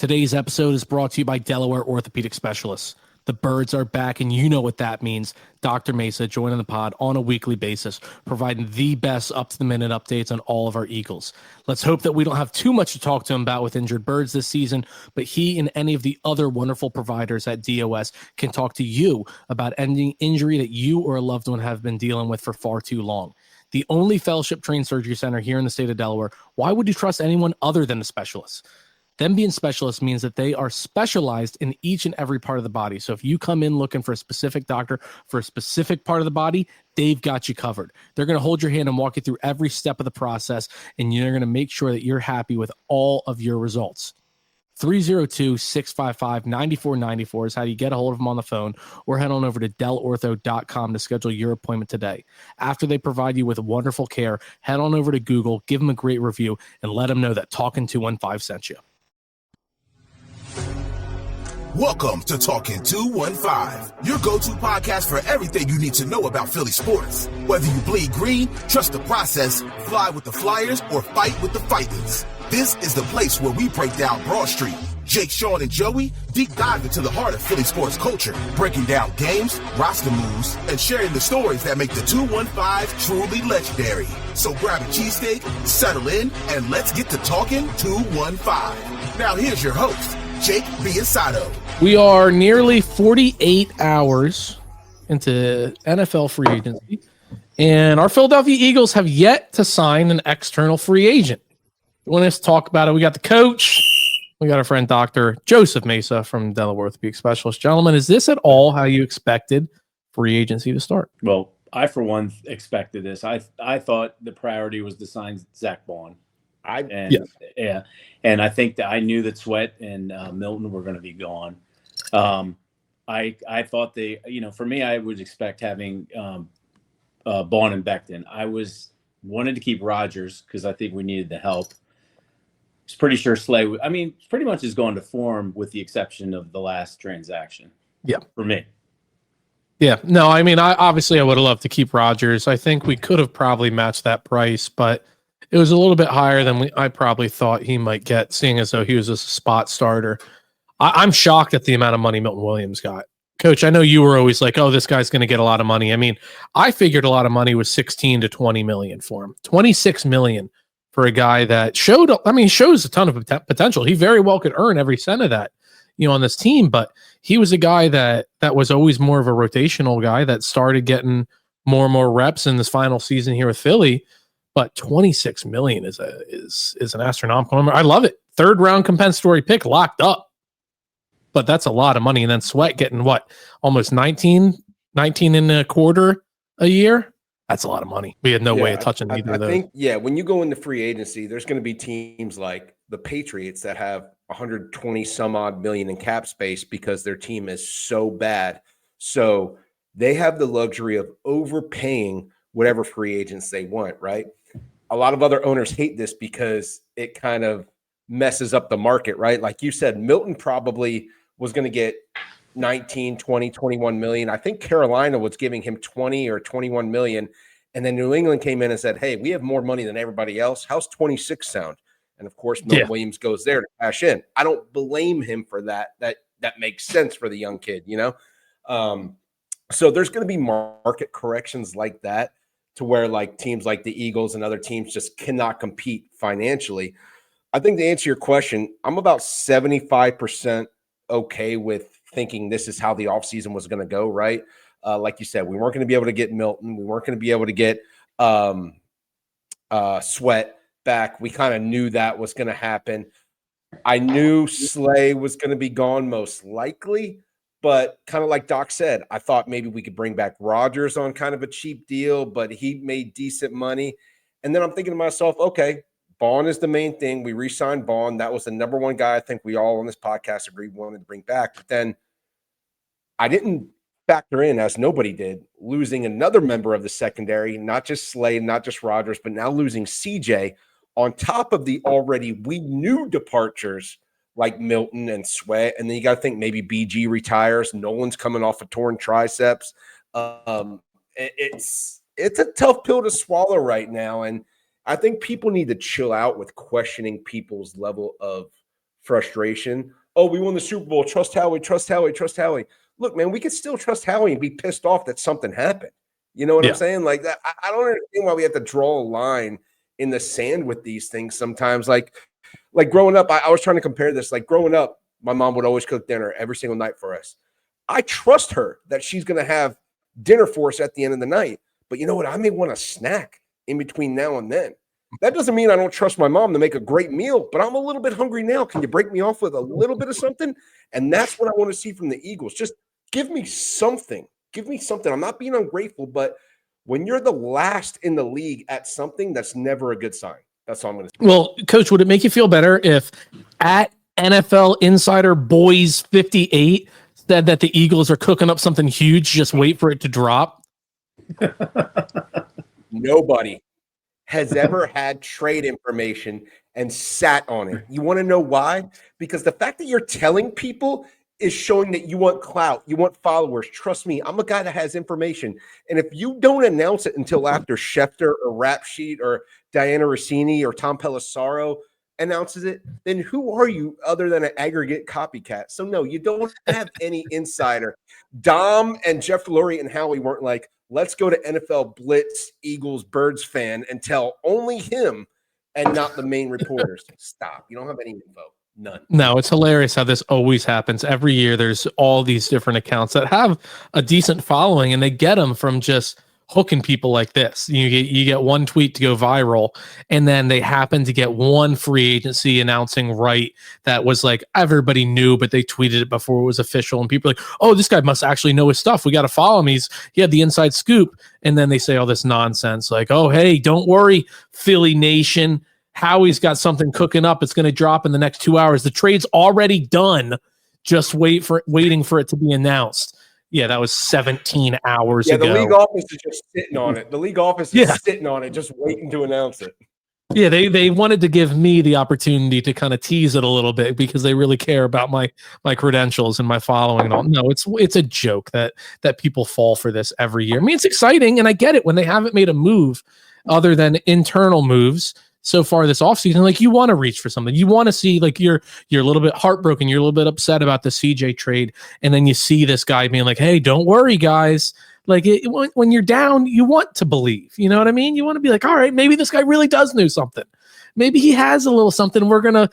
Today's episode is brought to you by Delaware Orthopedic Specialists. The birds are back, and you know what that means. Dr. Mesa joining the pod on a weekly basis, providing the best up-to-the-minute updates on all of our Eagles. Let's hope that we don't have too much to talk to him about with injured birds this season, but he and any of the other wonderful providers at DOS can talk to you about ending injury that you or a loved one have been dealing with for far too long. The only fellowship-trained surgery center here in the state of Delaware. Why would you trust anyone other than a specialist? Them being specialists means that they are specialized in each and every part of the body. So if you come in looking for a specific doctor for a specific part of the body, they've got you covered. They're going to hold your hand and walk you through every step of the process, and you're going to make sure that you're happy with all of your results. 302-655-9494 is how you get a hold of them on the phone, or head on over to delortho.com to schedule your appointment today. After they provide you with wonderful care, head on over to Google, give them a great review, and let them know that Talkin 215 sent you. Welcome to Talkin 215, your go-to podcast for everything you need to know about Philly sports. Whether you bleed green, trust the process, fly with the Flyers, or fight with the Fighters, this is the place where we break down Broad Street. Jake, Sean, and Joey deep dive into the heart of Philly sports culture, breaking down games, roster moves, and sharing the stories that make the 215 truly legendary. So grab a cheesesteak, settle in, and let's get to Talkin 215. Now here's your host, Jake Biasado. We are nearly 48 hours into NFL free agency, and our Philadelphia Eagles have yet to sign an external free agent. You want us to talk about it? We got the coach. We got our friend Dr. Joseph Mesa from Delaware Orthopedic Specialist. Gentlemen, is this at all how you expected free agency to start? Well, I, for one, expected this. I thought the priority was to sign Zach Bond. And I think that I knew that Sweat and Milton were going to be gone. I thought for me, I would expect having Bond and Becton. I wanted to keep Rodgers because I think we needed the help. I was pretty sure Slay. Pretty much is going to form with the exception of the last transaction. Yeah, for me. Yeah, no, I would have loved to keep Rodgers. I think we could have probably matched that price, but it was a little bit higher than I probably thought he might get, seeing as though he was a spot starter. I'm shocked at the amount of money Milton Williams got. Coach, I know you were always like, oh, this guy's going to get a lot of money. I figured a lot of money was 16 to 20 million for him. 26 million for a guy that shows a ton of potential. He very well could earn every cent of that, on this team, but he was a guy that was always more of a rotational guy that started getting more and more reps in this final season here with Philly. But 26 million is an astronomical number. I love it. 3rd round compensatory pick locked up. But that's a lot of money. And then Sweat getting almost 19 and a quarter a year. That's a lot of money. We had no way of touching either of those. I think, when you go into free agency, there's going to be teams like the Patriots that have 120 some odd million in cap space because their team is so bad. So they have the luxury of overpaying whatever free agents they want, right? A lot of other owners hate this because it kind of messes up the market, right? Like you said, Milton probably was going to get 19, 20, 21 million. I think Carolina was giving him 20 or 21 million. And then New England came in and said, hey, we have more money than everybody else. How's 26 sound? And of course, Milton Williams goes there to cash in. I don't blame him for that. That makes sense for the young kid, So there's going to be market corrections like that to where like teams like the Eagles and other teams just cannot compete financially. I think to answer your question, I'm about 75% okay with thinking this is how the offseason was going to go, right? Like you said, we weren't going to be able to get Milton. We weren't going to be able to get Sweat back. We kind of knew that was going to happen. I knew Slay was going to be gone most likely, but kind of like Doc said, I thought maybe we could bring back Rodgers on kind of a cheap deal, but he made decent money. And then I'm thinking to myself, okay, Bond is the main thing. We re-signed Bond. That was the number one guy I think we all on this podcast agreed wanted to bring back. But then I didn't factor in, as nobody did, losing another member of the secondary, not just Slay, not just Rodgers, but now losing CJ on top of the already we knew departures like Milton and Sweat. And then you got to think maybe BG retires. Nolan's coming off a torn triceps. It's a tough pill to swallow right now. And I think people need to chill out with questioning people's level of frustration. Oh, we won the Super Bowl. Trust Howie, trust Howie, trust Howie. Look, man, we could still trust Howie and be pissed off that something happened. You know what I'm saying? Like that. I don't understand why we have to draw a line in the sand with these things sometimes. Like growing up, I was trying to compare this. Like growing up, my mom would always cook dinner every single night for us. I trust her that she's going to have dinner for us at the end of the night. But you know what? I may want a snack in between now and then. That doesn't mean I don't trust my mom to make a great meal, but I'm a little bit hungry now. Can you break me off with a little bit of something? And that's what I want to see from the Eagles. Just give me something. Give me something. I'm not being ungrateful, but when you're the last in the league at something, that's never a good sign. That's all I'm going to say. Well, Coach, would it make you feel better if at NFL Insider Boys 58 said that the Eagles are cooking up something huge? Just wait for it to drop. Nobody has ever had trade information and sat on it. You want to know why? Because the fact that you're telling people is showing that you want clout, you want followers. Trust me, I'm a guy that has information. And if you don't announce it until after Schefter or Rap Sheet or Diana Rossini or Tom Pelissaro announces it, then who are you other than an aggregate copycat? So no, you don't have any insider. Dom and Jeff Lurie and Howie weren't like, let's go to NFL Blitz, Eagles, Birds fan and tell only him and not the main reporters. Stop. You don't have any info. None. No, it's hilarious how this always happens. Every year there's all these different accounts that have a decent following and they get them from just hooking people like this. You get one tweet to go viral and then they happen to get one free agency announcing that was like everybody knew, but they tweeted it before it was official and people are like, oh, this guy must actually know his stuff. We got to follow him. He had the inside scoop. And then they say all this nonsense like, oh, hey, don't worry, Philly Nation. Howie's got something cooking up. It's going to drop in the next 2 hours. The trade's already done. Just waiting for it to be announced. Yeah, that was 17 hours ago. Yeah, the league office is just sitting on it. The league office is sitting on it, just waiting to announce it. Yeah, they wanted to give me the opportunity to kind of tease it a little bit because they really care about my credentials and my following and all. No, it's a joke that people fall for this every year. I mean, it's exciting, and I get it when they haven't made a move other than internal moves so far this offseason. Like, you want to reach for something. You want to see, like, you're a little bit heartbroken. You're a little bit upset about the CJ trade. And then you see this guy being like, hey, don't worry, guys. Like, when you're down, you want to believe. You know what I mean? You want to be like, all right, maybe this guy really does know something. Maybe he has a little something. We're gonna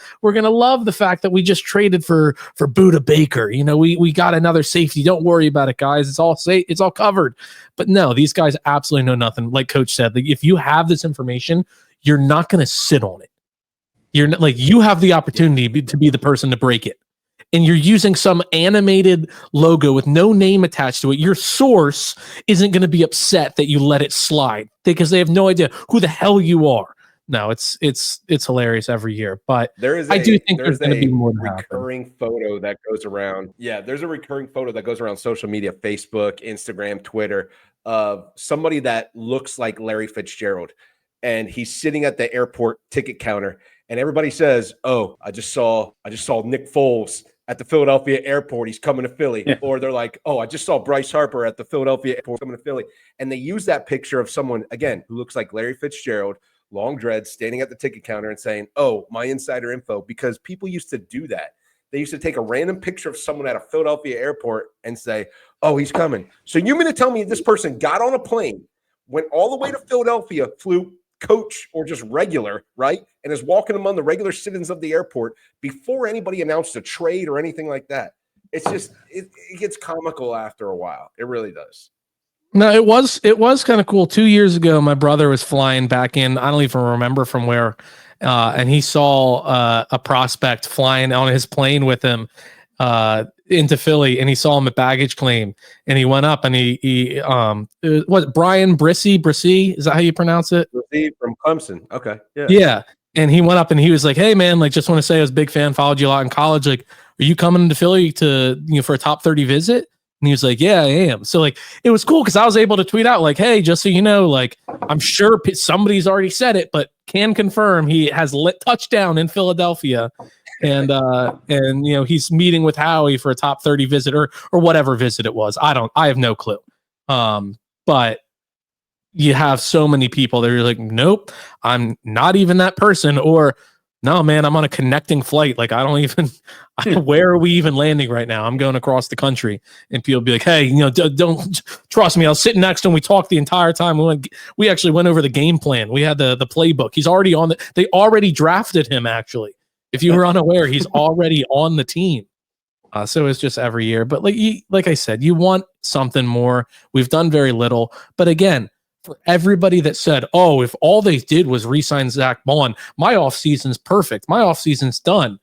love the fact that we just traded for Buda Baker. You know, we got another safety. Don't worry about it, guys. It's all safe. It's all covered. But no, these guys absolutely know nothing. Like Coach said, like, if you have this information, you're not going to sit on it. You're not, like, you have the opportunity to be the person to break it. And you're using some animated logo with no name attached to it. Your source isn't going to be upset that you let it slide because they have no idea who the hell you are. No, it's hilarious every year. But I do think there's going to be more recurring photo that goes around. Yeah, there's a recurring photo that goes around social media, Facebook, Instagram, Twitter, of somebody that looks like Larry Fitzgerald. And he's sitting at the airport ticket counter, and everybody says, "Oh, I just saw Nick Foles at the Philadelphia airport. He's coming to Philly." Yeah. Or they're like, "Oh, I just saw Bryce Harper at the Philadelphia airport coming to Philly." And they use that picture of someone, again, who looks like Larry Fitzgerald, long dreads, standing at the ticket counter and saying, "Oh, my insider info," because people used to do that. They used to take a random picture of someone at a Philadelphia airport and say, "Oh, he's coming." So you mean to tell me this person got on a plane, went all the way to Philadelphia, flew coach or just regular, right? And is walking among the regular citizens of the airport before anybody announced a trade or anything like that. It's just, it gets comical after a while. It really does. No, it was kind of cool. 2 years ago, my brother was flying back in. I don't even remember from where. And he saw a prospect flying on his plane with him into Philly, and he saw him at baggage claim, and he went up and he what, Brian Brissy, is that how you pronounce it? Brissy from Clemson. Okay. Yeah. And he went up and he was like, "Hey man, like, just want to say I was a big fan, followed you a lot in college. Like, are you coming to Philly to, for a top 30 visit?" And he was like, "Yeah, I am." So, like, it was cool because I was able to tweet out like, "Hey, just so you know, like, I'm sure somebody's already said it, but can confirm he has lit touchdown in Philadelphia." And he's meeting with Howie for a top 30 visit or whatever visit it was. I have no clue. But you have so many people that are like, "Nope, I'm not even that person," or No, man, I'm on a connecting flight. Like, I don't even, where are we even landing right now? I'm going across the country, and people be like, hey, don't trust me. I was sitting next to him. We talked the entire time. We actually went over the game plan. We had the playbook. He's already they already drafted him, actually. If you were unaware, he's already on the team. So it's just every year. But like I said, you want something more. We've done very little. But again, for everybody that said, oh, if all they did was re-sign Zach Bond, my offseason's perfect. My offseason's done.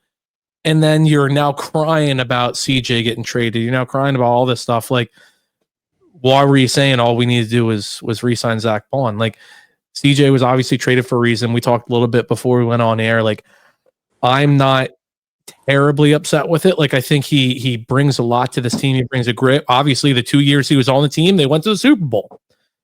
And then you're now crying about CJ getting traded. You're now crying about all this stuff. Like, why were you saying all we need to do was re-sign Zach Bond? Like, CJ was obviously traded for a reason. We talked a little bit before we went on air. Like, I'm not terribly upset with it. Like, I think he brings a lot to this team. He brings a grit. Obviously, the 2 years he was on the team, they went to the Super Bowl.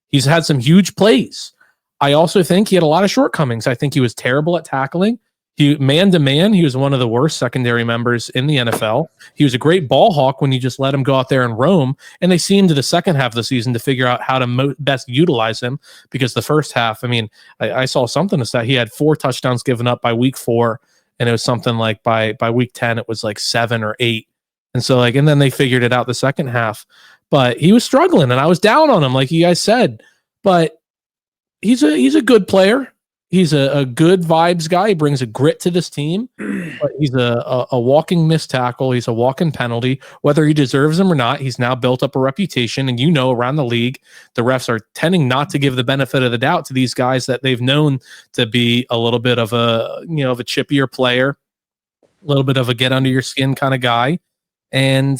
He's had some huge plays. I also think he had a lot of shortcomings. I think he was terrible at tackling. Man-to-man, he was one of the worst secondary members in the NFL. He was a great ball hawk when you just let him go out there and roam, and they seemed to the second half of the season to figure out how to best utilize him, because the first half, I mean, I saw something to say he had 4 touchdowns given up by week 4, and it was something like by week 10, it was like 7 or 8. And so, like, and then they figured it out the second half. But he was struggling, and I was down on him, like you guys said. But he's a good player. He's a good vibes guy. He brings a grit to this team. But he's a walking missed tackle. He's a walking penalty. Whether he deserves them or not, he's now built up a reputation. And around the league, the refs are tending not to give the benefit of the doubt to these guys that they've known to be a little bit of a chippier player, a little bit of a get under your skin kind of guy. And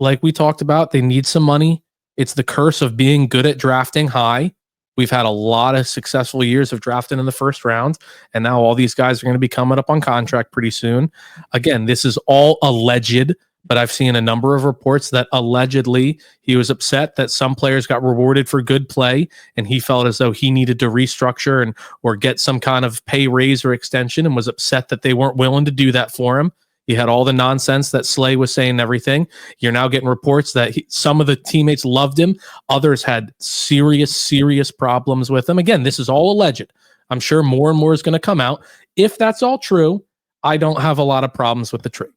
like we talked about, they need some money. It's the curse of being good at drafting high. We've had a lot of successful years of drafting in the first round, and now all these guys are going to be coming up on contract pretty soon. Again, this is all alleged, but I've seen a number of reports that allegedly he was upset that some players got rewarded for good play, and he felt as though he needed to restructure or get some kind of pay raise or extension, and was upset that they weren't willing to do that for him. You had all the nonsense that Slay was saying and everything. You're now getting reports that some of the teammates loved him. Others had serious problems with him. Again, this is all alleged. I'm sure more and more is going to come out. If that's all true, I don't have a lot of problems with the trade.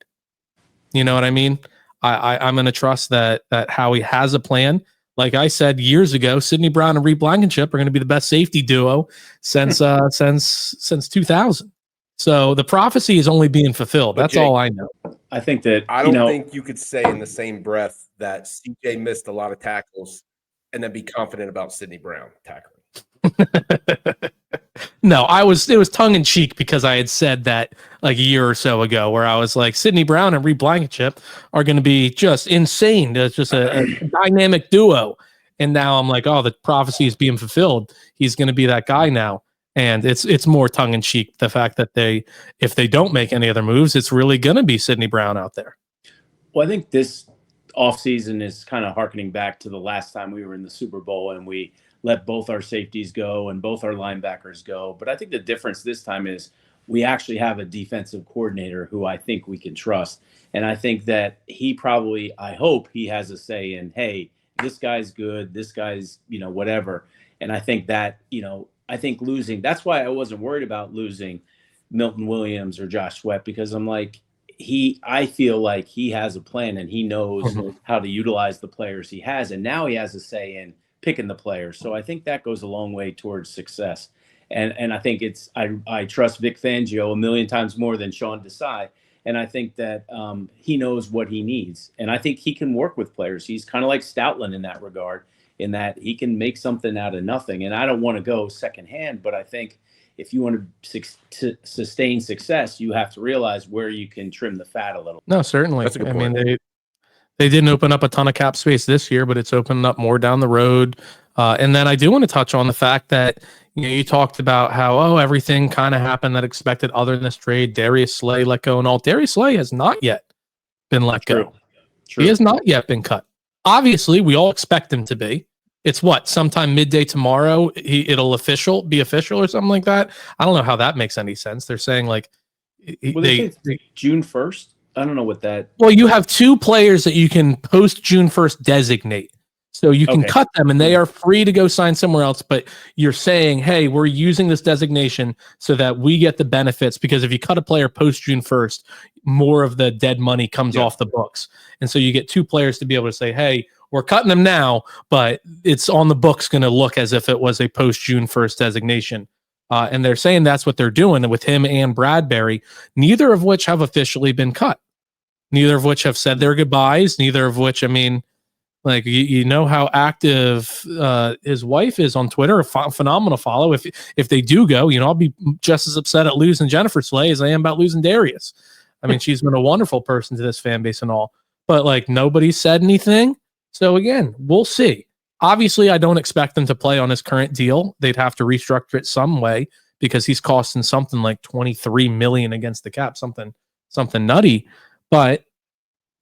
You know what I mean? I'm going to trust that Howie has a plan. Like I said years ago, Sidney Brown and Reed Blankenship are going to be the best safety duo since 2000. So the prophecy is only being fulfilled. That's all I know. I think that I don't think you could say in the same breath that CJ missed a lot of tackles and then be confident about Sidney Brown tackling. No, it was tongue in cheek, because I had said that like a year or so ago, where I was like, Sidney Brown and Reed Blankenship are going to be just insane. It's just a dynamic duo. And now I'm like, oh, the prophecy is being fulfilled. He's going to be that guy now. And it's more tongue in cheek, the fact that if they don't make any other moves, it's really going to be Sidney Brown out there. Well, I think this offseason is kind of harkening back to the last time we were in the Super Bowl and we let both our safeties go and both our linebackers go. But I think the difference this time is we actually have a defensive coordinator who I think we can trust. And I think that I hope he has a say in, hey, this guy's good, this guy's, whatever. And I think that, I think losing, that's why I wasn't worried about losing Milton Williams or Josh Sweat, because I'm like, I feel like he has a plan and he knows how to utilize the players he has. And now he has a say in picking the players. So I think that goes a long way towards success. And I think I trust Vic Fangio a million times more than Sean Desai. And I think that he knows what he needs. And I think he can work with players. He's kind of like Stoutland in that regard, in that he can make something out of nothing. And I don't want to go secondhand, but I think if you want to sustain success, you have to realize where you can trim the fat a little. No, certainly. I mean, they didn't open up a ton of cap space this year, but it's opened up more down the road. And then I do want to touch on the fact that, you talked about how, everything kind of happened that expected other than this trade. Darius Slay let go and all. Darius Slay has not yet been let go. True. He has not yet been cut. Obviously, we all expect him to be. It's sometime midday tomorrow, it'll be official or something like that. I don't know how that makes any sense. They're saying like they June 1st. I don't know what that. Well, you have 2 players that you can post June 1st designate. So you can cut them and they are free to go sign somewhere else, but you're saying, hey, we're using this designation so that we get the benefits, because if you cut a player post June 1st, more of the dead money comes off the books. And so you get two players to be able to say, hey, we're cutting them now, but it's on the books going to look as if it was a post June 1st designation. And they're saying that's what they're doing with him and Bradbury, neither of which have officially been cut, neither of which have said their goodbyes, neither of which, I mean, like, you know how active his wife is on Twitter, a phenomenal follow. If they do go, you know, I'll be just as upset at losing Jennifer Slay as I am about losing Darius. I mean, she's been a wonderful person to this fan base and all, but like nobody said anything. So again, we'll see. Obviously, I don't expect them to play on his current deal. They'd have to restructure it some way because he's costing something like $23 million against the cap, something nutty. But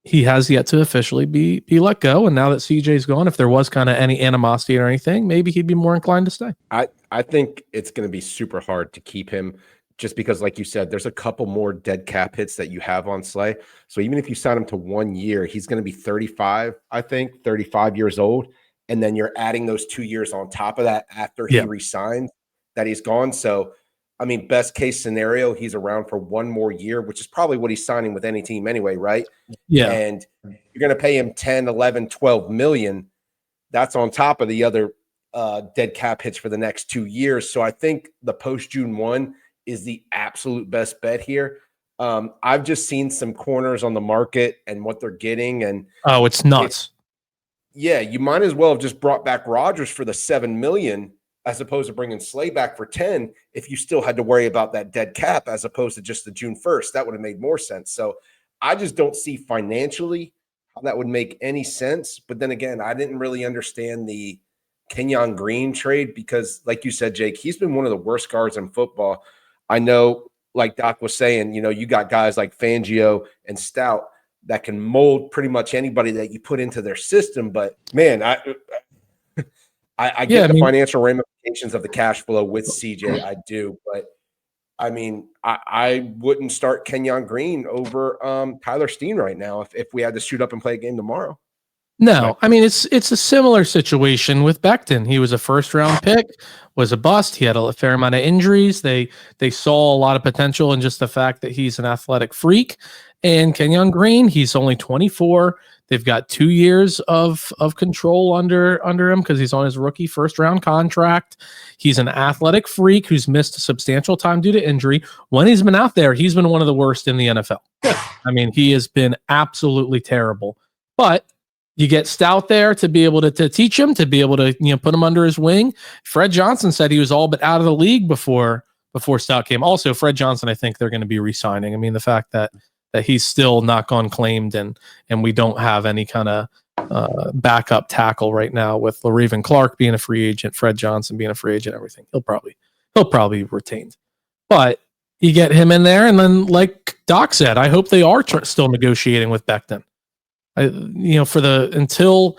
he has yet to officially be let go. And now that CJ's gone, if there was kind of any animosity or anything, maybe he'd be more inclined to stay. I think it's going to be super hard to keep him just because, like you said, there's a couple more dead cap hits that you have on Slay. So even if you sign him to 1 year, he's going to be 35, I think, 35 years old. And then you're adding those 2 years on top of that after he resigns that he's gone. So, I mean, best case scenario, he's around for one more year, which is probably what he's signing with any team anyway, right? Yeah. And you're going to pay him 10, 11, 12 million. That's on top of the other dead cap hits for the next 2 years. So I think the post June 1 is the absolute best bet here. I've just seen some corners on the market and what they're getting. And it's nuts. You might as well have just brought back Rodgers for the 7 million as opposed to bringing Slay back for 10 if you still had to worry about that dead cap as opposed to just the June 1st. That would have made more sense. So I just don't see financially how that would make any sense. But then again, I didn't really understand the Kenyon Green trade because, like you said, Jake, he's been one of the worst guards in football. I know, like Doc was saying, you know, you got guys like Fangio and Stout that can mold pretty much anybody that you put into their system. But, man, I get the financial ramifications of the cash flow with CJ. I do. But, I mean, I wouldn't start Kenyon Green over Tyler Steen right now if we had to shoot up and play a game tomorrow. No, I mean, it's a similar situation with Becton. He was a first-round pick, was a bust. He had a fair amount of injuries. They saw a lot of potential in just the fact that he's an athletic freak. And Kenyon Green, he's only 24. They've got 2 years of control under him because he's on his rookie first-round contract. He's an athletic freak who's missed substantial time due to injury. When he's been out there, he's been one of the worst in the NFL. I mean, he has been absolutely terrible. But you get Stout there to be able to teach him, to be able to, you know, put him under his wing. Fred Johnson said he was all but out of the league before Stout came. Also, Fred Johnson, I think they're going to be re-signing. I mean, the fact that he's still not gone claimed and we don't have any kind of backup tackle right now with LaRaven Clark being a free agent, Fred Johnson being a free agent, everything. He'll probably be retained. But you get him in there, and then, like Doc said, I hope they are still negotiating with Becton. For until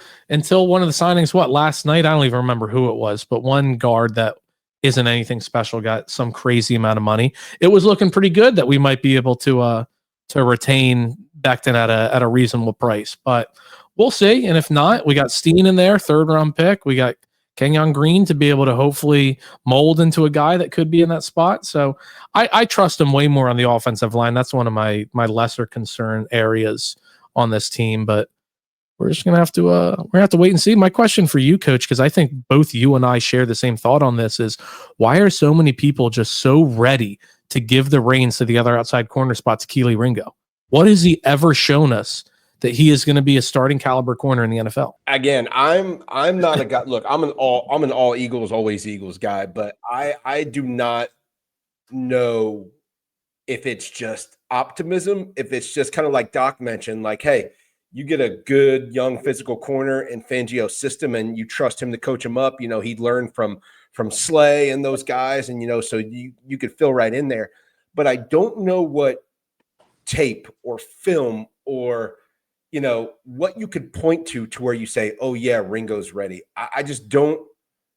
one of the signings, last night, I don't even remember who it was, but one guard that isn't anything special got some crazy amount of money. It was looking pretty good that we might be able to retain Becton at a reasonable price, but we'll see. And if not, we got Steen in there, 3rd round pick. We got Kenyon Green to be able to hopefully mold into a guy that could be in that spot. So I trust him way more on the offensive line. That's one of my lesser concern areas on this team, but we're just gonna have to wait and see. My question for you, Coach, because I think both you and I share the same thought on this, is why are so many people just so ready to give the reins to the other outside corner spot to Keely Ringo? What has he ever shown us that he is going to be a starting caliber corner in the NFL? Again, I'm not a guy. Look, I'm an all Eagles, always Eagles guy, but I do not know if it's just optimism, if it's just kind of like Doc mentioned, like, hey, you get a good young physical corner in Fangio's system and you trust him to coach him up. You know, he'd learn from Slay and those guys, and, you know, so you could fill right in there. But I don't know what tape or film or, you know, what you could point to where you say, oh yeah, Ringo's ready. I just don't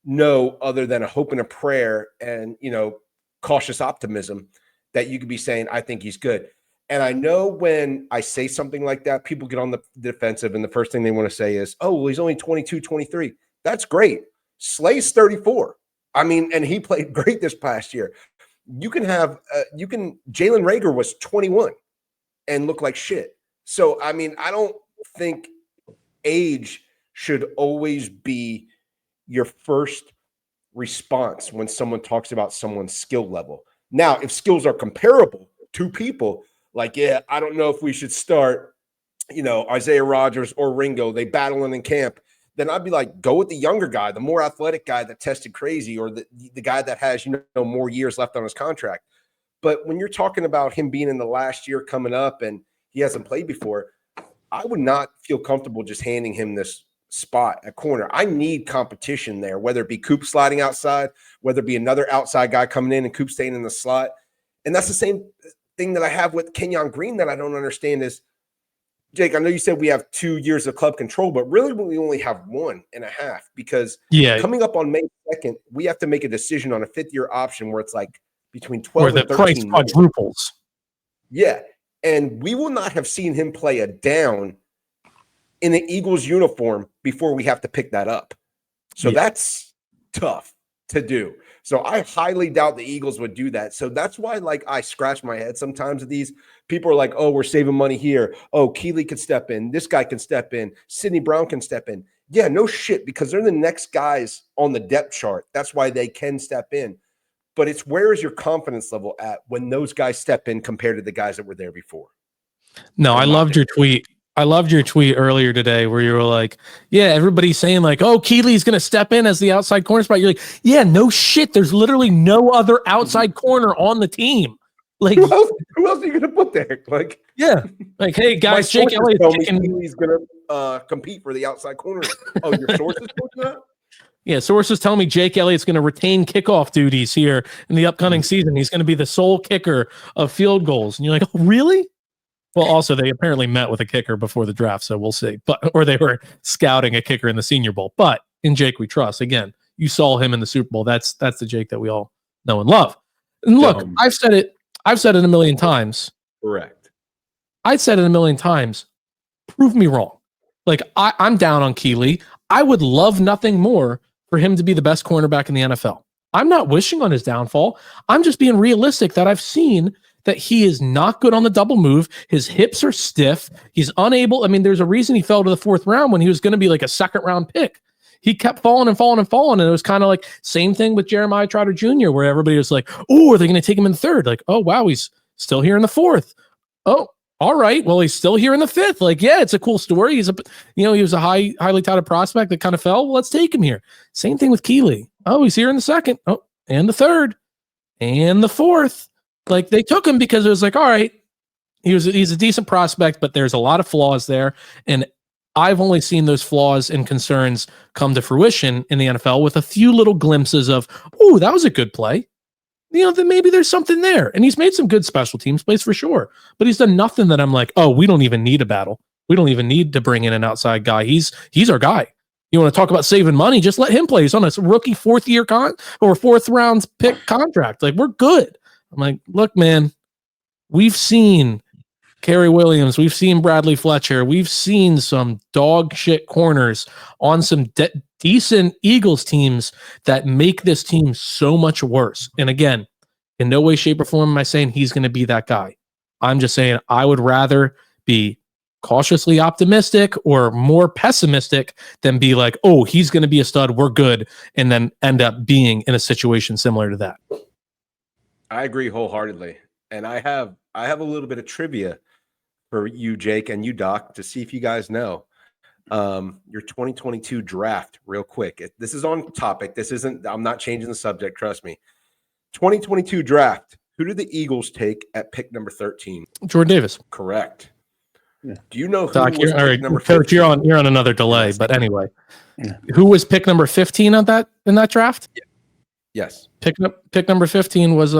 know, other than a hope and a prayer and, you know, cautious optimism, that you could be saying, I think he's good. And I know when I say something like that, people get on the defensive, and the first thing they want to say is, oh, well, he's only 22, 23. That's great. Slay's 34. I mean, and he played great this past year. You can have, Jalen Reagor was 21 and look like shit. So, I mean, I don't think age should always be your first response when someone talks about someone's skill level. Now, if skills are comparable to people, like, yeah, I don't know if we should start, Isaiah Rodgers or Ringo, they battling in camp, then I'd be like, go with the younger guy, the more athletic guy that tested crazy, or the guy that has, more years left on his contract. But when you're talking about him being in the last year coming up and he hasn't played before, I would not feel comfortable just handing him this spot at corner. I need competition there, whether it be Coop sliding outside, whether it be another outside guy coming in and Coop staying in the slot. And that's the same thing that I have with Kenyon Green that I don't understand is, Jake, I know you said we have 2 years of club control, but really we only have 1.5 because coming up on May 2nd, we have to make a decision on a 5th-year option where it's like between 12 and 13 price quadruples. Yeah. And we will not have seen him play a down in the Eagles uniform before we have to pick that up. So that's tough to do. So I highly doubt the Eagles would do that. So that's why, I scratch my head sometimes at these. People are like, oh, we're saving money here. Oh, Keeley could step in. This guy can step in. Sidney Brown can step in. Yeah, no shit, because they're the next guys on the depth chart. That's why they can step in. But it's where is your confidence level at when those guys step in compared to the guys that were there before? No, I loved your tweet. I loved your tweet earlier today where you were like, yeah, everybody's saying oh, Keeley's going to step in as the outside corner spot. You're like, yeah, no shit. There's literally no other outside corner on the team. Like, who else are you going to put there? Hey guys, Jake Elliott's Keeley's going to compete for the outside corner. Oh, your sources told you that? Yeah, sources tell me Jake Elliott's going to retain kickoff duties here in the upcoming season. He's going to be the sole kicker of field goals. And you're like, oh, really? Well, also, they apparently met with a kicker before the draft, so we'll see. Or they were scouting a kicker in the Senior Bowl. But in Jake we trust. Again, you saw him in the Super Bowl. That's the Jake that we all know and love. And look, I've said it a million times. Correct. I've said it a million times. Prove me wrong. I'm down on Keeley. I would love nothing more for him to be the best cornerback in the NFL. I'm not wishing on his downfall. I'm just being realistic that I've seen that he is not good on the double move. His hips are stiff. He's unable. I mean, there's a reason he fell to the 4th round when he was going to be like a 2nd round pick. He kept falling and falling and falling. And it was kind of like same thing with Jeremiah Trotter Jr., where everybody was like, oh, are they going to take him in the 3rd? Like, oh, wow, he's still here in the 4th. Oh, all right. Well, he's still here in the 5th. Yeah, it's a cool story. He was a highly touted prospect that kind of fell. Well, let's take him here. Same thing with Keeley. Oh, he's here in the 2nd. Oh, and the 3rd and the 4th. They took him because it was all right, he's a decent prospect, but there's a lot of flaws there. And I've only seen those flaws and concerns come to fruition in the NFL with a few little glimpses of, oh, that was a good play. Then maybe there's something there. And he's made some good special teams plays for sure. But he's done nothing that I'm like, oh, we don't even need a battle. We don't even need to bring in an outside guy. He's our guy. You want to talk about saving money? Just let him play. He's on a rookie 4th-year or 4th round pick contract. We're good. I'm like, look, man, we've seen Kerry Williams. We've seen Bradley Fletcher. We've seen some dog shit corners on some decent Eagles teams that make this team so much worse. And again, in no way, shape, or form am I saying he's going to be that guy. I'm just saying I would rather be cautiously optimistic or more pessimistic than be like, oh, he's going to be a stud, we're good, and then end up being in a situation similar to that. I agree wholeheartedly. And I have a little bit of trivia for you, Jake, and you, Doc, to see if you guys know your 2022 draft real quick. This is on topic. I'm not changing the subject. Trust me. 2022 draft. Who did the Eagles take at pick number 13? Jordan Davis. Correct. Yeah. Do you know who Doc, was pick number 15? Coach, you're on another delay, but anyway. Yeah. Who was pick number 15 in that draft? Yeah. Yes. Pick number 15 was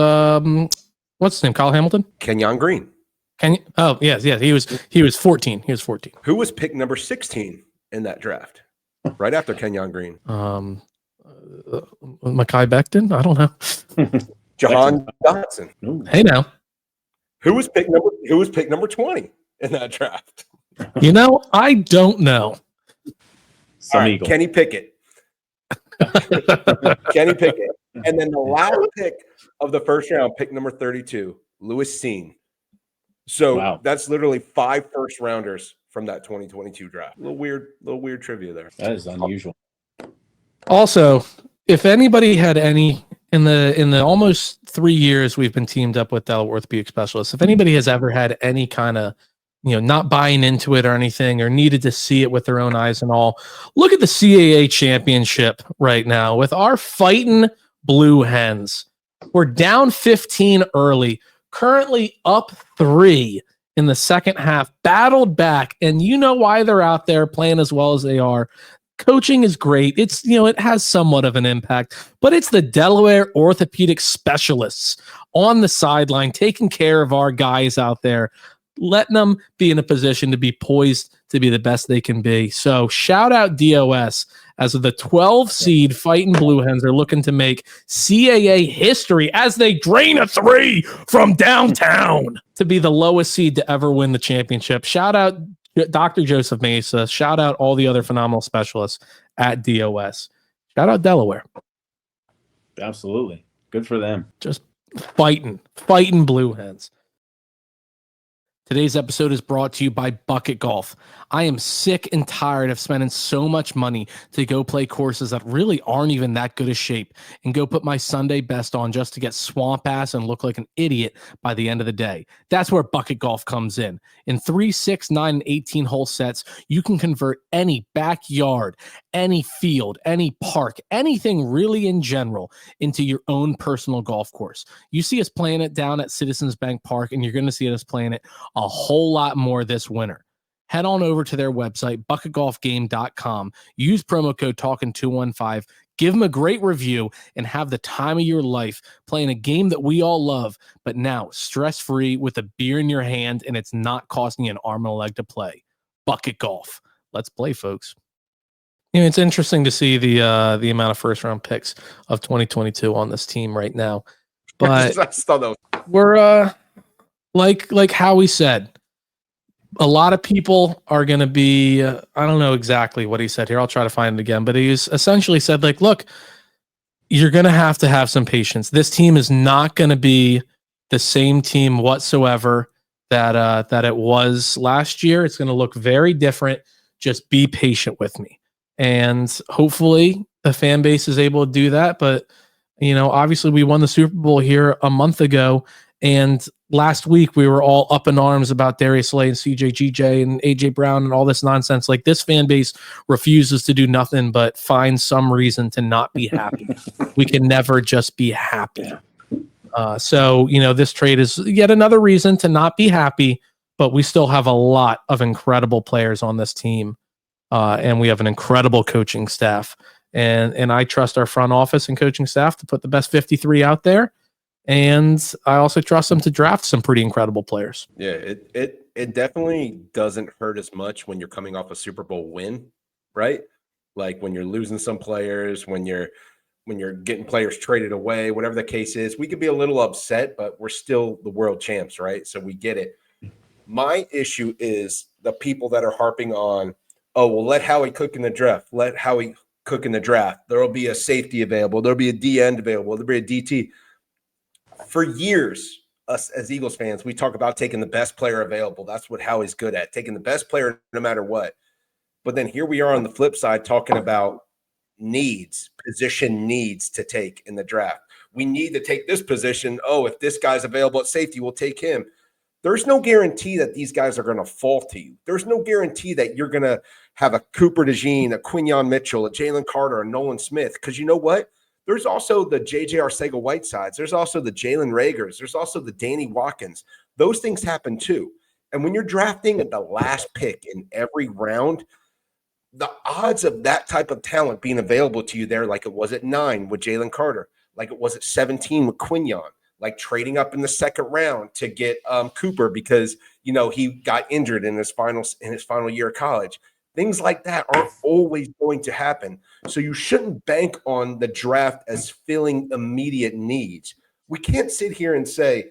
what's his name? Kyle Hamilton? Kenyon Green. Oh, yes. He was 14. He was 14. Who was pick number 16 in that draft? Right after Kenyon Green. Mekhi Becton? I don't know. Jahan Dotson. Hey now. Who was pick number 20 in that draft? I don't know. Some All right, Eagle. Kenny Pickett. Kenny Pickett. And then the last pick of the first round, pick number 32, Lewis Seen. So that's literally 5 first rounders from that 2022 draft. A little weird trivia there. That is unusual. Also, if anybody had any in the almost 3 years we've been teamed up with Delaware Orthopedic Specialists, if anybody has ever had any kind of not buying into it or anything, or needed to see it with their own eyes and all, look at the CAA championship right now with our fighting Blue Hens. We're down 15 early, currently up 3 in the second half, battled back, and you know why they're out there playing as well as they are. Coaching is great. It's, it has somewhat of an impact, but it's the Delaware Orthopedic Specialists on the sideline taking care of our guys out there, letting them be in a position to be poised to be the best they can be. So shout out DOS as the 12 seed fighting Blue Hens are looking to make CAA history as they drain a 3 from downtown to be the lowest seed to ever win the championship. Shout out Dr. Joseph Mesa. Shout out all the other phenomenal specialists at DOS. Shout out Delaware. Absolutely. Good for them. Just fighting Blue Hens. Today's episode is brought to you by Bucket Golf. I am sick and tired of spending so much money to go play courses that really aren't even that good a shape and go put my Sunday best on just to get swamp ass and look like an idiot by the end of the day. That's where Bucket Golf comes in. In 3, 6, 9, and 18 hole sets, you can convert any backyard, any field, any park, anything really in general into your own personal golf course. You see us playing it down at Citizens Bank Park, and you're going to see us playing it a whole lot more this winter. Head on over to their website, bucketgolfgame.com. Use promo code TALKIN215. Give them a great review and have the time of your life playing a game that we all love, but now stress-free with a beer in your hand, and it's not costing you an arm and a leg to play. Bucket Golf. Let's play, folks. It's interesting to see the amount of first-round picks of 2022 on this team right now. But we're like Howie said, a lot of people are going to be, I don't know exactly what he said here. I'll try to find it again, but he essentially said, look, you're going to have some patience. This team is not going to be the same team whatsoever that it was last year. It's going to look very different. Just be patient with me. And hopefully the fan base is able to do that. But, obviously we won the Super Bowl here a month ago. And last week we were all up in arms about Darius Slay and CJGJ and AJ Brown and all this nonsense. Like, this fan base refuses to do nothing but find some reason to not be happy. We can never just be happy. So this trade is yet another reason to not be happy, but we still have a lot of incredible players on this team. And we have an incredible coaching staff, and I trust our front office and coaching staff to put the best 53 out there. And I also trust them to draft some pretty incredible players. Yeah, it definitely doesn't hurt as much when you're coming off a Super Bowl win, right? Like when you're losing some players, when you're getting players traded away, whatever the case is, we could be a little upset, but we're still the world champs, right? So we get it. My issue is the people that are harping on, oh, well, let Howie cook in the draft. Let Howie cook in the draft. There will be a safety available. There'll be a D end available. There'll be a DT. For years, us as Eagles fans, we talk about taking the best player available. That's what Howie's good at, taking the best player no matter what. But then here we are on the flip side talking about position needs to take in the draft. We need to take this position. Oh, if this guy's available at safety, we'll take him. There's no guarantee that these guys are going to fall to you. There's no guarantee that you're going to have a Cooper DeJean, a Quinyon Mitchell, a Jalen Carter, a Nolan Smith. Because you know what? There's also the J.J. Arcega-Whitesides. There's also the Jalen Ragers. There's also the Danny Watkins. Those things happen too. And when you're drafting at the last pick in every round, the odds of that type of talent being available to you there, like it was at 9 with Jalen Carter, like it was at 17 with Quinyon, like trading up in the second round to get Cooper because, he got injured in his final year of college. Things like that aren't always going to happen. So you shouldn't bank on the draft as filling immediate needs. We can't sit here and say,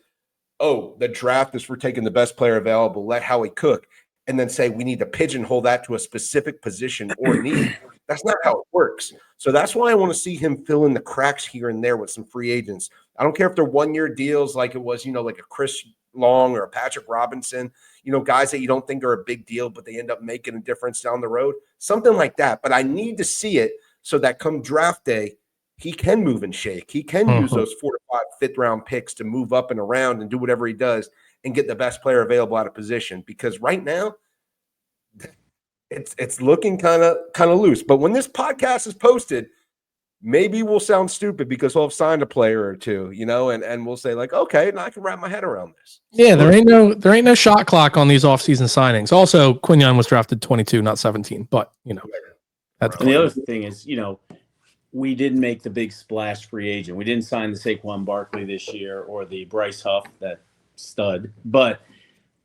oh, the draft is for taking the best player available, let Howie cook, and then say we need to pigeonhole that to a specific position or need. That's not how it works. So that's why I want to see him fill in the cracks here and there with some free agents. I don't care if they're one-year deals like it was, like a Chris Long or a Patrick Robinson, guys that you don't think are a big deal, but they end up making a difference down the road, something like that. But I need to see it so that come draft day, he can move and shake. He can use those 4 to 5 fifth-round picks to move up and around and do whatever he does and get the best player available out of position. Because right now, it's looking kind of loose. But when this podcast is posted, maybe we'll sound stupid because we'll have signed a player or two, and we'll say like, okay, now I can wrap my head around this. Yeah, there ain't no shot clock on these offseason signings. Also, Quinyon was drafted 22, not 17. But that's and the other thing is, we didn't make the big splash free agent. We didn't sign the Saquon Barkley this year or the Bryce Huff, that stud. But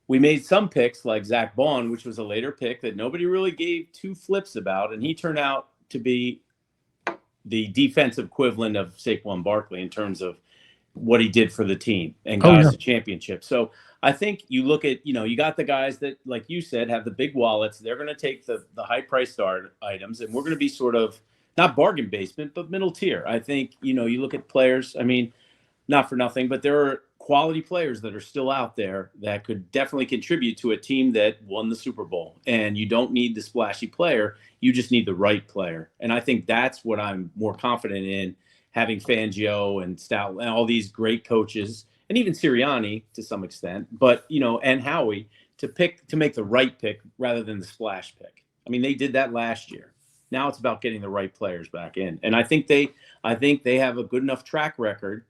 we made some picks like Zach Bond, which was a later pick that nobody really gave two flips about, and he turned out to be the defensive equivalent of Saquon Barkley in terms of what he did for the team and got us a championship. So I think you look at, you got the guys that, like you said, have the big wallets. They're going to take the high price star items, and we're going to be sort of not bargain basement, but middle tier. I think, you look at players, I mean, not for nothing, but there are quality players that are still out there that could definitely contribute to a team that won the Super Bowl. And you don't need the splashy player. You just need the right player. And I think that's what I'm more confident in, having Fangio and Stout and all these great coaches, and even Sirianni to some extent, but, and Howie to make the right pick rather than the splash pick. I mean, they did that last year. Now it's about getting the right players back in. And I think they have a good enough track record,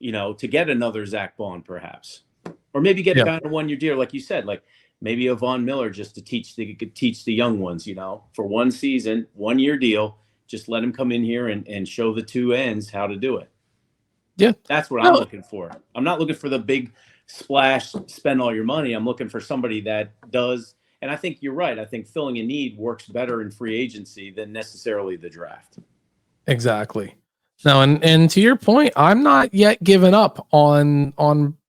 to get another Zach Bond perhaps, or maybe get a guy on a 1-year deal. Like you said, like maybe a Von Miller just to teach the young ones, for 1 season, 1-year deal, just let him come in here and show the two ends how to do it. Yeah. That's what I'm looking for. I'm not looking for the big splash, spend all your money. I'm looking for somebody that does. And I think you're right. I think filling a need works better in free agency than necessarily the draft. Exactly. No, and to your point, I'm not yet giving up on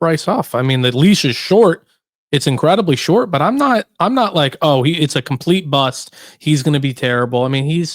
Bryce Huff. I mean, the leash is short. It's incredibly short, but I'm not like, it's a complete bust. He's going to be terrible. I mean,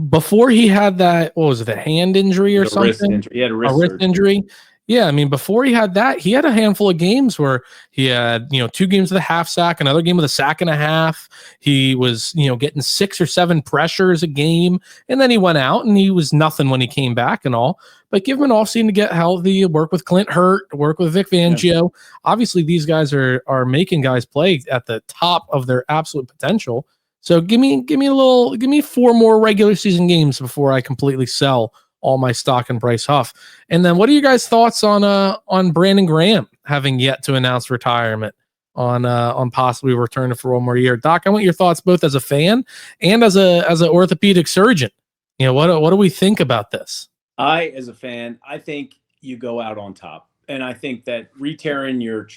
before he had that, what was it, a hand injury or something? He had a wrist injury. Yeah, I mean, before he had that, he had a handful of games where he had, 2 games with a half sack, another game with a sack and a half. He was, getting 6 or 7 pressures a game, and then he went out and he was nothing when he came back and all. But give him an offseason to get healthy, work with Clint Hurt, work with Vic Fangio. Yeah. Obviously, these guys are making guys play at the top of their absolute potential. So give me 4 more regular season games before I completely sell all my stock in Bryce Huff. And then what are you guys' thoughts on Brandon Graham having yet to announce retirement, on possibly returning for 1 more year? Doc, I want your thoughts both as a fan and as an orthopedic surgeon. What do we think about this? As a fan, I think you go out on top. And I think that re-tearing your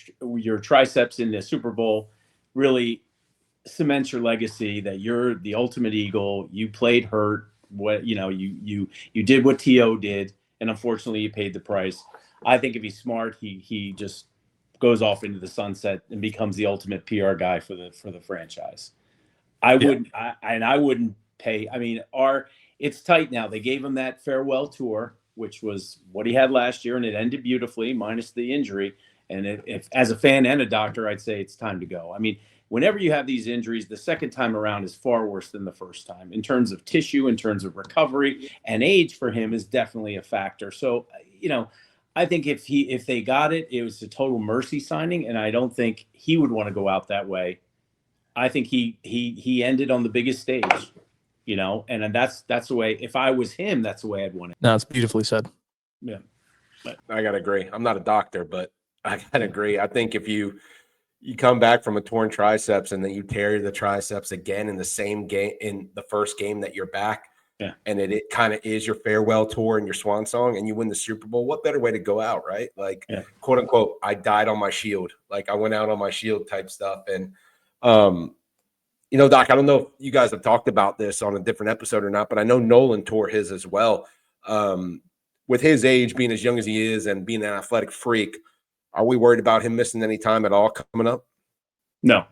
triceps in the Super Bowl really cements your legacy that you're the ultimate Eagle. You played hurt. You did what T.O. did, and unfortunately you paid the price. I think if he's smart, he just goes off into the sunset and becomes the ultimate PR guy for the franchise. I wouldn't pay. I mean, it's tight now. They gave him that farewell tour, which was what he had last year, and it ended beautifully, minus the injury. And if as a fan and a doctor, I'd say it's time to go. I mean, whenever you have these injuries, the second time around is far worse than the first time in terms of tissue, in terms of recovery, and age for him is definitely a factor. So, I think if they got it, it was a total mercy signing, and I don't think he would want to go out that way. I think he ended on the biggest stage, and that's the way. If I was him, that's the way I'd want it. No, it's beautifully said. Yeah, but I gotta agree. I'm not a doctor, but I gotta agree. I think if you come back from a torn triceps and then you tear the triceps again in the same game, in the first game that you're back, and it kind of is your farewell tour and your swan song, and you win the Super Bowl, what better way to go out, right? Like, quote unquote, I died on my shield. Like, I went out on my shield type stuff. And, Doc, I don't know if you guys have talked about this on a different episode or not, but I know Nolan tore his as well. With his age, being as young as he is and being an athletic freak, Are we worried about him missing any time at all coming up? No,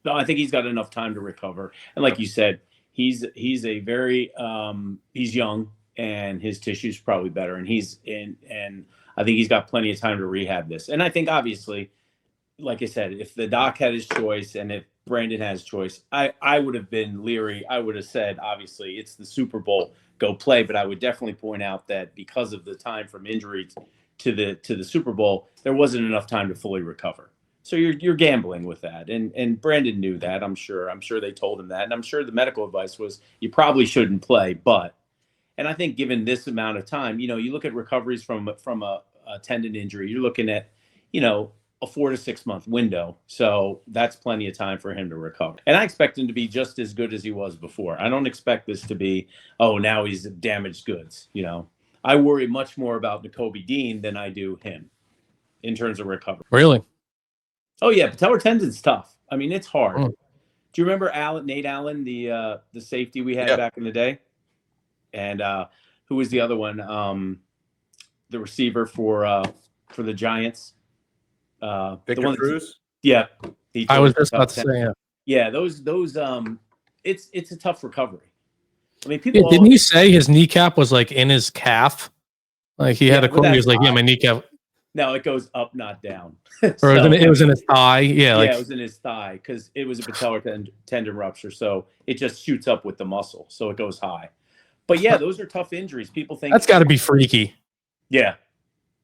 I think he's got enough time to recover. And like you said, he's a very he's young and his tissue's probably better, and and I think he's got plenty of time to rehab this. And I think obviously, like I said, if the doc had his choice and if Brandon has choice, I would have been leery. I would have said, obviously, it's the Super Bowl, go play. But I would definitely point out that because of the time from injury to the Super Bowl, there wasn't enough time to fully recover. So you're gambling with that, and Brandon knew that. I'm sure they told him that, and I'm sure the medical advice was you probably shouldn't play. But, and I think given this amount of time, you look at recoveries from a tendon injury, you're looking at, a 4 to 6 month window. So that's plenty of time for him to recover. And I expect him to be just as good as he was before. I don't expect this to be, oh, now he's damaged goods. I worry much more about Nakobe Dean than I do him in terms of recovery. Really? Oh yeah, patellar tendon's tough. I mean, it's hard. Mm. Do you remember Nate Allen, the safety we had back in the day? And who was the other one? The receiver for the Giants. Victor Cruz? Yeah. I was just about to say, yeah, those it's a tough recovery. I mean, people didn't he say his kneecap was like in his calf? Like he had a quote, he was like, my kneecap. No, it goes up, not down. Or it was in his thigh. Yeah, it was in his thigh because it was a patellar tendon rupture. So it just shoots up with the muscle. So it goes high. But yeah, those are tough injuries. People think that's got to be freaky. Yeah,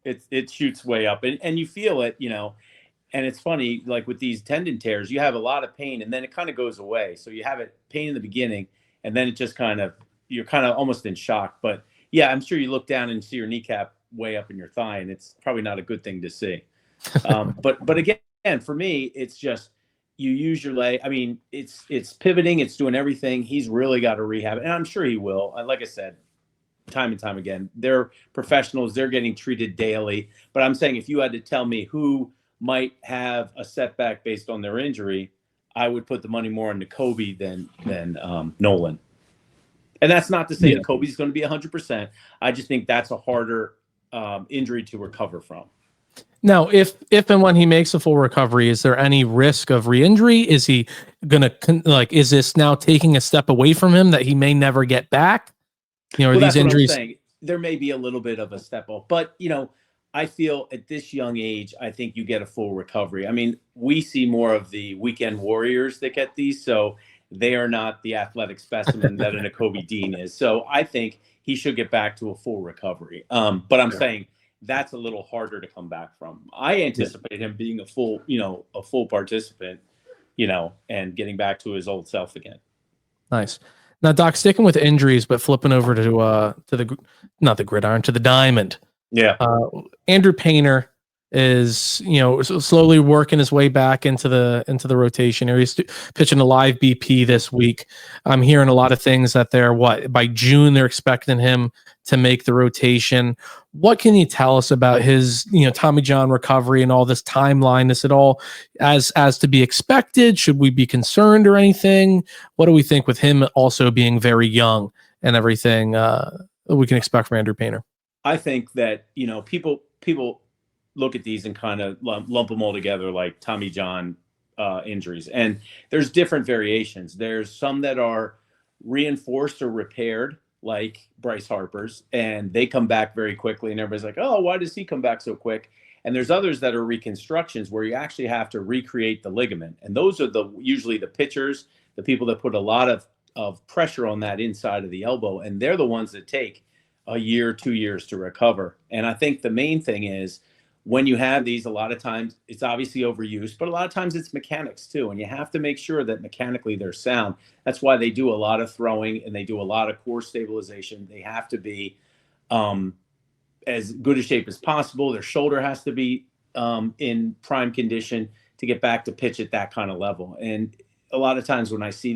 it shoots way up, and you feel it, And it's funny, like with these tendon tears, you have a lot of pain, and then it kind of goes away. So you have pain in the beginning, and then it just you're kind of almost in shock. But yeah, I'm sure you look down and see your kneecap way up in your thigh, and it's probably not a good thing to see. But again, for me, it's just you use your leg. I mean, it's pivoting, it's doing everything. He's really got to rehab, and I'm sure he will. Like I said, time and time again, they're professionals. They're getting treated daily. But I'm saying if you had to tell me who might have a setback based on their injury, I would put the money more on Nakobe than Nolan. And that's not to say Nakobe's going to be 100%. I just think that's a harder injury to recover from. Now, if and when he makes a full recovery, is there any risk of re-injury? Is he gonna is this now taking a step away from him that he may never get back? Are these injuries? What I'm saying. There may be a little bit of a step off, but I feel at this young age, I think you get a full recovery. I mean, we see more of the weekend warriors that get these, so they are not the athletic specimen that a Nakobe Dean is. So I think he should get back to a full recovery. But I'm saying that's a little harder to come back from. I anticipate him being a full participant, and getting back to his old self again. Nice. Now, Doc, sticking with injuries, but flipping over to not the gridiron, to the diamond. Yeah. Andrew Painter is, slowly working his way back into the rotation. He's pitching a live BP this week. I'm hearing a lot of things that by June they're expecting him to make the rotation. What can you tell us about his, Tommy John recovery and all this timeline? Is it all as to be expected? Should we be concerned or anything? What do we think with him also being very young and everything we can expect from Andrew Painter? I think that, people look at these and kind of lump them all together like Tommy John injuries. And there's different variations. There's some that are reinforced or repaired, like Bryce Harper's, and they come back very quickly. And everybody's like, oh, why does he come back so quick? And there's others that are reconstructions where you actually have to recreate the ligament. And those are usually the pitchers, the people that put a lot of pressure on that inside of the elbow. And they're the ones that take a year, 2 years to recover. And I think the main thing is when you have these, a lot of times it's obviously overuse, but a lot of times it's mechanics too. And you have to make sure that mechanically they're sound. That's why they do a lot of throwing and they do a lot of core stabilization. They have to be as good a shape as possible. Their shoulder has to be in prime condition to get back to pitch at that kind of level. And a lot of times when I see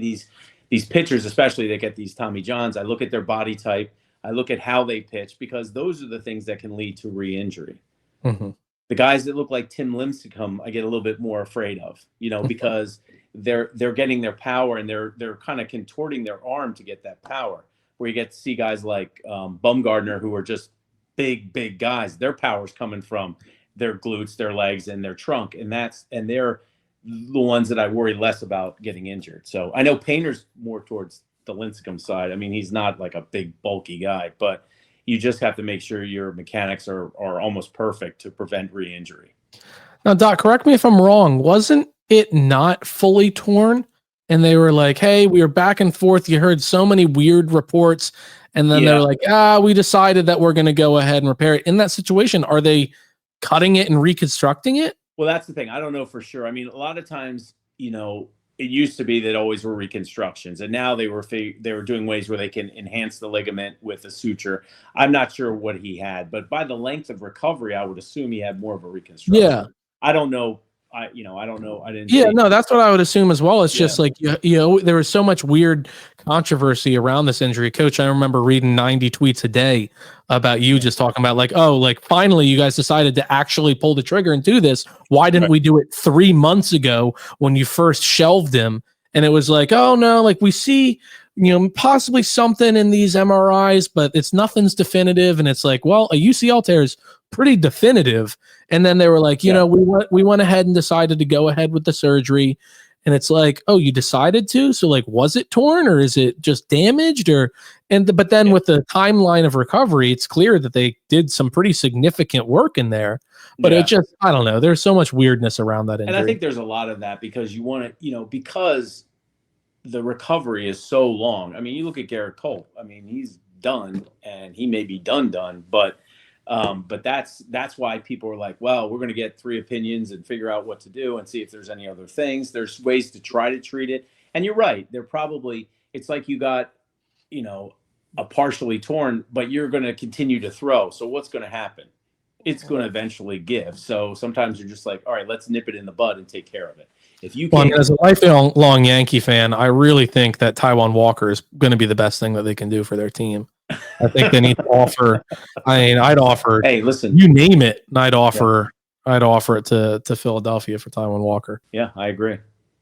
these pitchers, especially that get these Tommy Johns, I look at their body type. I look at how they pitch, because those are the things that can lead to re-injury. Mm-hmm. The guys that look like Tim Lincecum, I get a little bit more afraid of, because they're getting their power and they're kind of contorting their arm to get that power. Where you get to see guys like Bumgardner, who are just big guys. Their power's coming from their glutes, their legs, and their trunk, and they're the ones that I worry less about getting injured. So I know Painter's more towards the Lincecum side. I mean, he's not like a big bulky guy, but you just have to make sure your mechanics are almost perfect to prevent re-injury. Now, Doc, correct me if I'm wrong. Wasn't it not fully torn? And they were like, hey, we were back and forth. You heard so many weird reports. And then they were like, we decided that we're going to go ahead and repair it. In that situation, are they cutting it and reconstructing it? Well, that's the thing. I don't know for sure. I mean, a lot of times, it used to be that always were reconstructions, and now they were doing ways where they can enhance the ligament with a suture. I'm not sure what he had, but by the length of recovery, I would assume he had more of a reconstruction. Yeah. I don't know. I don't know. I didn't. Yeah, no, that's what I would assume as well. It's just like, there was so much weird controversy around this injury. Coach, I remember reading 90 tweets a day about you just talking about like, finally you guys decided to actually pull the trigger and do this. Why didn't we do it 3 months ago when you first shelved him? And it was like, oh no, like we see, possibly something in these MRIs, but nothing's definitive. And it's like, well, a UCL tear is pretty definitive. And then they were like, we went ahead and decided to go ahead with the surgery. And it's like, oh, you decided to? So like, was it torn or is it just damaged? But then with the timeline of recovery, it's clear that they did some pretty significant work in there. But it just, I don't know. There's so much weirdness around that injury. And I think there's a lot of that because you want to, because the recovery is so long. I mean, you look at Garrett Cole. I mean, he's done and he may be done, but that's why people are like, well, we're going to get 3 opinions and figure out what to do and see if there's any other things. There's ways to try to treat it. And you're right. It's like you got, a partially torn, but you're going to continue to throw. So what's going to happen? It's going to eventually give. So sometimes you're just like, all right, let's nip it in the bud and take care of it. If you can, as a lifelong Yankee fan, I really think that Taijuan Walker is going to be the best thing that they can do for their team. I think they need to offer. I mean, I'd offer. Hey, listen, you name it, and I'd offer it to Philadelphia for Taijuan Walker. Yeah, I agree.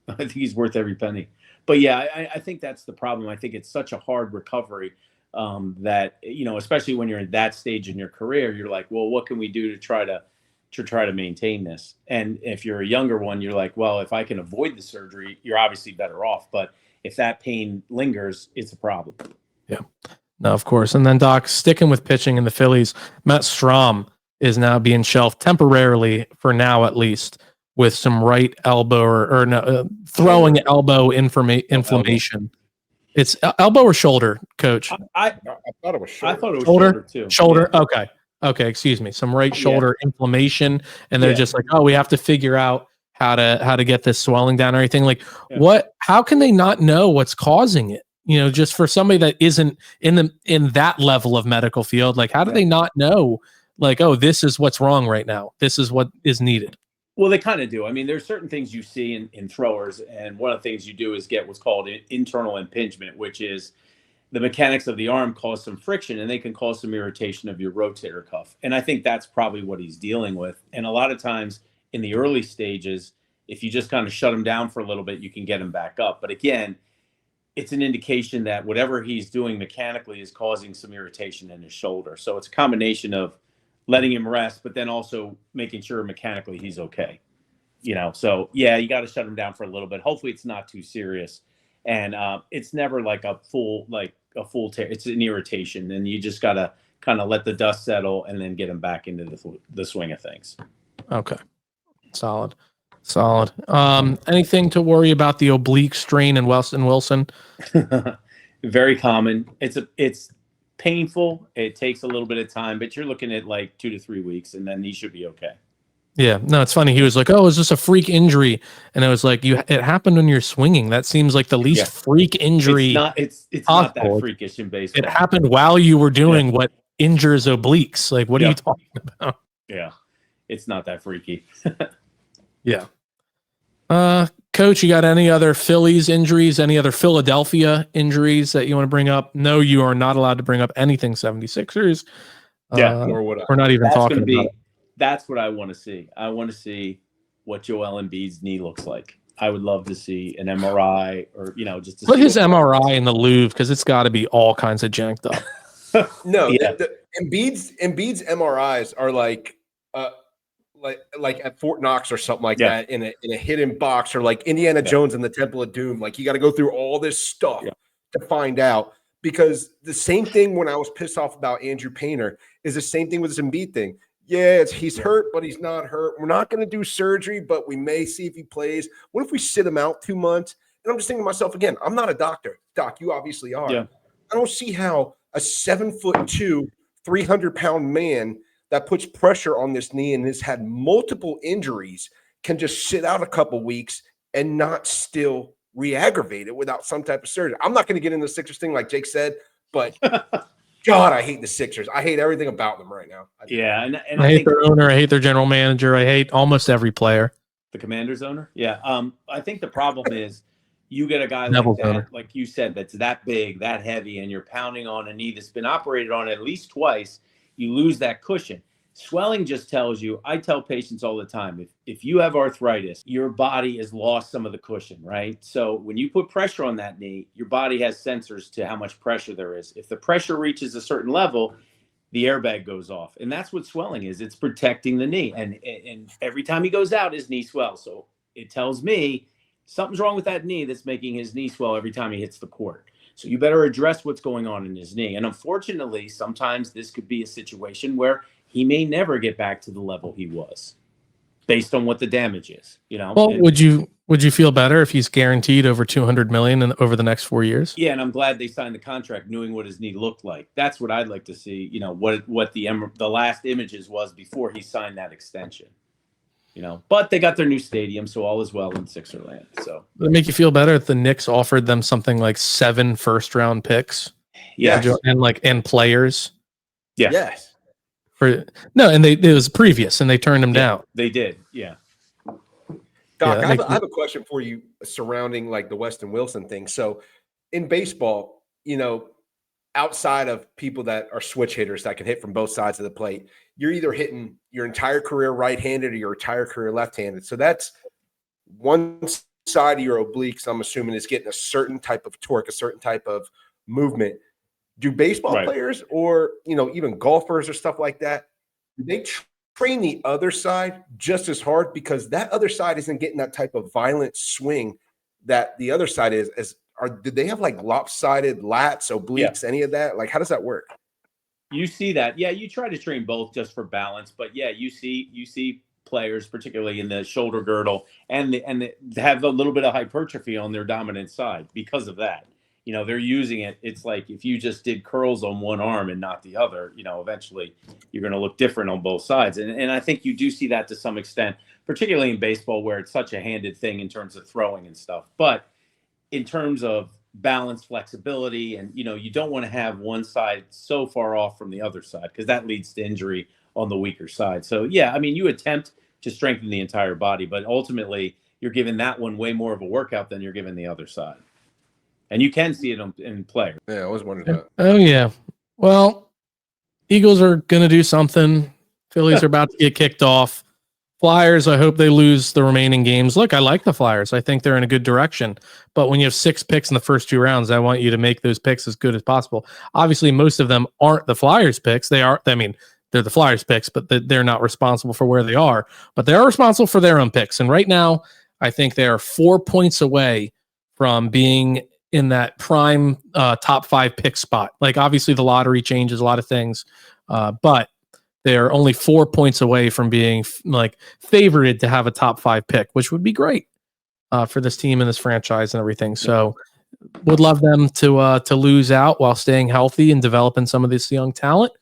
I think he's worth every penny. But yeah, I think that's the problem. I think it's such a hard recovery that especially when you're in that stage in your career, you're like, well, what can we do to try to maintain this? And if you're a younger one, you're like, well, if I can avoid the surgery, you're obviously better off. But if that pain lingers, it's a problem. Yeah. No, of course. And then, Doc, sticking with pitching in the Phillies, Matt Strahm is now being shelved temporarily, for now at least, with some right elbow throwing elbow inflammation. It's elbow or shoulder, Coach? I thought it was shoulder. I thought it was shoulder too. Shoulder. Yeah. Okay. Excuse me. Some right shoulder inflammation, and they're just like, oh, we have to figure out how to get this swelling down or anything. Like, how can they not know what's causing it? Just for somebody that isn't in that level of medical field, like, how do they not know, like, oh, this is what's wrong right now. This is what is needed. Well, they kind of do. I mean, there's certain things you see in throwers, and one of the things you do is get what's called internal impingement, which is the mechanics of the arm cause some friction, and they can cause some irritation of your rotator cuff. And I think that's probably what he's dealing with. And a lot of times in the early stages, if you just kind of shut him down for a little bit, you can get him back up. But again, it's an indication that whatever he's doing mechanically is causing some irritation in his shoulder. So it's a combination of letting him rest, but then also making sure mechanically he's okay. So yeah, you got to shut him down for a little bit. Hopefully it's not too serious. And it's never like a full tear. It's an irritation, and you just got to kind of let the dust settle and then get him back into the swing of things. Okay. Solid. Anything to worry about the oblique strain in Wilson? Very common. It's painful. It takes a little bit of time, but you're looking at like 2 to 3 weeks, and then he should be okay. Yeah. No, it's funny. He was like, "Oh, is this a freak injury?" And I was like, "It happened when you're swinging. That seems like the least freak injury." It's not that freakish in baseball. It happened while you were doing what injures obliques. Like, what are you talking about? Yeah, it's not that freaky. Yeah. Coach, you got any other Phillies injuries, any other Philadelphia injuries that you want to bring up? No, you are not allowed to bring up anything 76ers. Nor would I. We're not even talking about it. That's what I want to see. I want to see what Joel Embiid's knee looks like. I would love to see an MRI or, just to put his MRI in the Louvre, because it's got to be all kinds of janked up. No, Embiid's MRIs are like like at Fort Knox or something like that in a hidden box, or like Indiana Jones in the Temple of Doom. Like you got to go through all this stuff to find out. Because the same thing when I was pissed off about Andrew Painter is the same thing with this Embiid thing. Yeah, he's hurt, but he's not hurt. We're not going to do surgery, but we may see if he plays. What if we sit him out 2 months? And I'm just thinking to myself, again, I'm not a doctor. Doc, you obviously are. Yeah. I don't see how a 7'2", 300-pound man that puts pressure on this knee and has had multiple injuries can just sit out a couple weeks and not still re-aggravate it without some type of surgery. I'm not going to get into the Sixers thing like Jake said, but God, I hate the Sixers. I hate everything about them right now. Yeah, and I hate their owner. I hate their general manager. I hate almost every player. The Commanders owner? Yeah. I think the problem is you get a guy like that, like you said, that's that big, that heavy, and you're pounding on a knee that's been operated on at least twice. You lose that cushion. Swelling just tells you, I tell patients all the time, if you have arthritis, your body has lost some of the cushion, right? So when you put pressure on that knee, your body has sensors to how much pressure there is. If the pressure reaches a certain level, the airbag goes off. And that's what swelling is. It's protecting the knee. And every time he goes out, his knee swells. So it tells me something's wrong with that knee that's making his knee swell every time he hits the court. So you better address what's going on in his knee. And unfortunately, sometimes this could be a situation where he may never get back to the level he was based on what the damage is, you know? Well, would you feel better if he's guaranteed over $200 million over the next 4 years? Yeah. And I'm glad they signed the contract knowing what his knee looked like. That's what I'd like to see, you know, what the last images was before he signed that extension, you know, but they got their new stadium. So all is well in Sixerland. So would it make you feel better if the Knicks offered them something like 7 first-round picks? Yes. And players? Yeah. Yes. It was previous, and they turned him down. They did, yeah. Doc, I have a question for you surrounding like the Weston Wilson thing. So in baseball, you know, outside of people that are switch hitters that can hit from both sides of the plate, you're either hitting your entire career right-handed or your entire career left-handed. So that's one side of your obliques, I'm assuming, is getting a certain type of torque, a certain type of movement. Do baseball players or, you know, even golfers or stuff like that, do they train the other side just as hard because that other side isn't getting that type of violent swing that the other side is? Did they have like lopsided lats, obliques, any of that? Like, how does that work? You see that. Yeah, you try to train both just for balance, but yeah, you see players, particularly in the shoulder girdle, and they have a little bit of hypertrophy on their dominant side because of that. You know, they're using it. It's like if you just did curls on one arm and not the other, you know, eventually you're going to look different on both sides. And I think you do see that to some extent, particularly in baseball where it's such a handed thing in terms of throwing and stuff. But in terms of balance, flexibility, and, you know, you don't want to have one side so far off from the other side because that leads to injury on the weaker side. So, yeah, I mean, you attempt to strengthen the entire body, but ultimately you're giving that one way more of a workout than you're giving the other side. And you can see it in players. Yeah, I was wondering that. Oh, yeah. Well, Eagles are going to do something. Phillies are about to get kicked off. Flyers, I hope they lose the remaining games. Look, I like the Flyers. I think they're in a good direction. But when you have 6 picks in the first 2 rounds, I want you to make those picks as good as possible. Obviously, most of them aren't the Flyers picks. They're the Flyers picks, but they're not responsible for where they are. But they are responsible for their own picks. And right now, I think they are 4 points away from being in that prime top 5 pick spot. Like, obviously the lottery changes a lot of things, but they're only 4 points away from being favored to have a top 5 pick, which would be great for this team and this franchise and everything. So would love them to lose out while staying healthy and developing some of this young talent.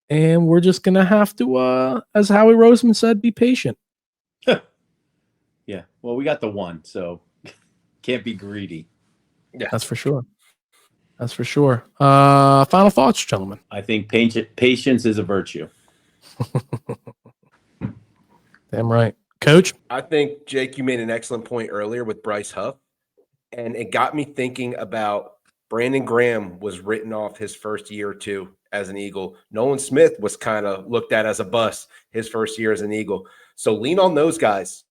And we're just going to have to, as Howie Rosen said, be patient. Yeah. Well, we got the one, so can't be greedy. Yeah, that's for sure. That's for sure. Final thoughts, gentlemen. I think patience is a virtue. Damn right. Coach? I think, Jake, you made an excellent point earlier with Bryce Huff, and it got me thinking about Brandon Graham was written off his first year or two as an Eagle. Nolan Smith was kind of looked at as a bust his first year as an Eagle. So lean on those guys.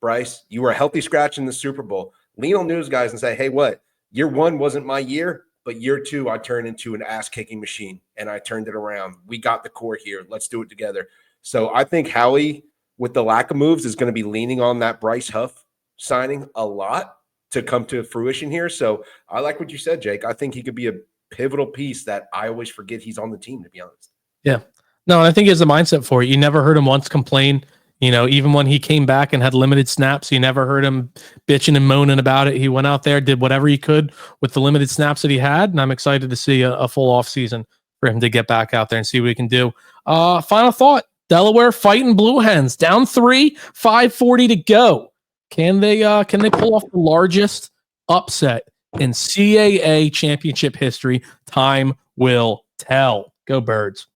Bryce, you were a healthy scratch in the Super Bowl. Lean on those guys and say, hey, what? Year 1 wasn't my year, but year 2, I turned into an ass-kicking machine, and I turned it around. We got the core here. Let's do it together. So I think Howie with the lack of moves, is going to be leaning on that Bryce Huff signing a lot to come to fruition here. So I like what you said, Jake. I think he could be a pivotal piece that I always forget he's on the team, to be honest. Yeah. No, and I think he has a mindset for it. You never heard him once complain. Even when he came back and had limited snaps, you never heard him bitching and moaning about it. He went out there, did whatever he could with the limited snaps that he had, and I'm excited to see a full off season for him to get back out there and see what he can do. Final thought: Delaware fighting Blue Hens, down 3, 5:40 to go. Can they pull off the largest upset in CAA championship history? Time will tell. Go Birds.